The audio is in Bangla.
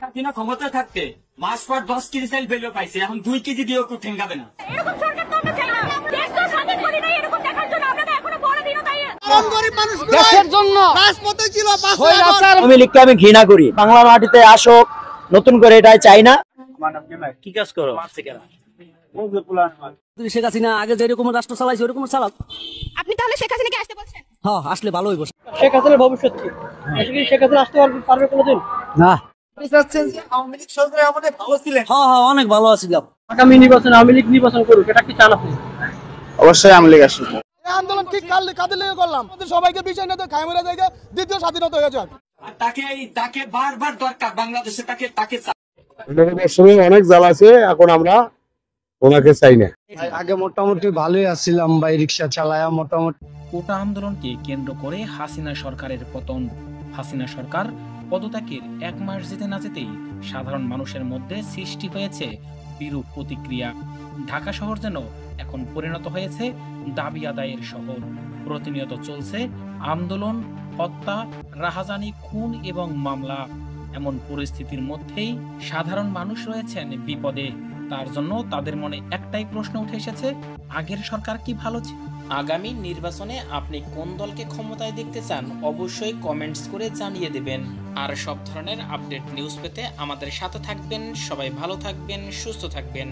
হাসিনা ক্ষমতা থাকতে মাস পর 10 কেজি চাল বেলো পাইছে, এখন 2 কেজি দিয়েও কেউ ঠেঙ্গাবে না। এরকম সরকার তো আমরা চাই না। দেশ তো স্বাধীন করি নাই এরকম দেখার জন্য আমরা তো এখনো বড় দিনও তাই গরিব মানুষগুলো দেশের জন্য রাজপথে ছিল। আওয়ামী লীগকে আমি ঘৃণা করি। বাংলা মাটিতে আসুক, নতুন করে এটাই চাই না। কি কাজ করো? শেখ হাসিনা আগে যেরকম রাষ্ট্র চালাইছে ওরকম চালাক। আপনি তাহলে শেখ হাসিনাকে আসতে বলছেন? হ্যাঁ, আসলে ভালো হইব। শেখ হাসিনার ভবিষ্যৎ কি? শেখ হাসিনা আসতে পারবে কোনোদিন? না, আওয়ামী লীগ সরকারের আমাদের ভালো ছিলেন। হ্যাঁ হ্যাঁ, অনেক ভালো আছিলাম। আগামী নির্বাচন আওয়ামী লীগ নির্বাচন করুক, এটা কি চান আপনি? অবশ্যই আওয়ামী লীগ আসবে। এই আন্দোলন ঠিক কাদের লেগে করলাম? আমাদের সবাইকে বিষয় নিয়ে খাইমরা জায়গা দ্বিতীয় স্বাধীনতা হয়ে যাক। আর তাকে বারবার দরকার বাংলাদেশে, তাকে অনেক জ্বালা আছে, এখন আমরা ওনাকে চাই না। আগে মোটামুটি ভালোই আছিলাম ভাই, রিক্সা চালায়া মোটামুটি। কোটা আন্দোলনকে কেন্দ্র করে হাসিনা সরকারের পতন। হাসিনা সরকার পদত্যাগের 1 মাস যেতে না যেতেই সাধারণ মানুষের মধ্যে সৃষ্টি হয়েছে বিরূপ প্রতিক্রিয়া। ঢাকা শহর যেন এখন পরিণত হয়েছে দাবি আদায়ের শহর। প্রতিনিয়ত চলছে আন্দোলন, হত্যা, রাহাজানি, খুন এবং মামলা। এমন পরিস্থিতির মধ্যেই সাধারণ মানুষ রয়েছেন বিপদে। তার জন্য তাদের মনে একটাই প্রশ্ন উঠে এসেছে, আগের সরকার কি ভালো ছিল? আগামী নির্বাচনে আপনি কোন দলকে ক্ষমতায় দেখতে চান অবশ্যই কমেন্টস করে জানিয়ে দেবেন। আর সব ধরনের আপডেট নিউজ পেতে আমাদের সাথে থাকবেন। সবাই ভালো থাকবেন, সুস্থ থাকবেন।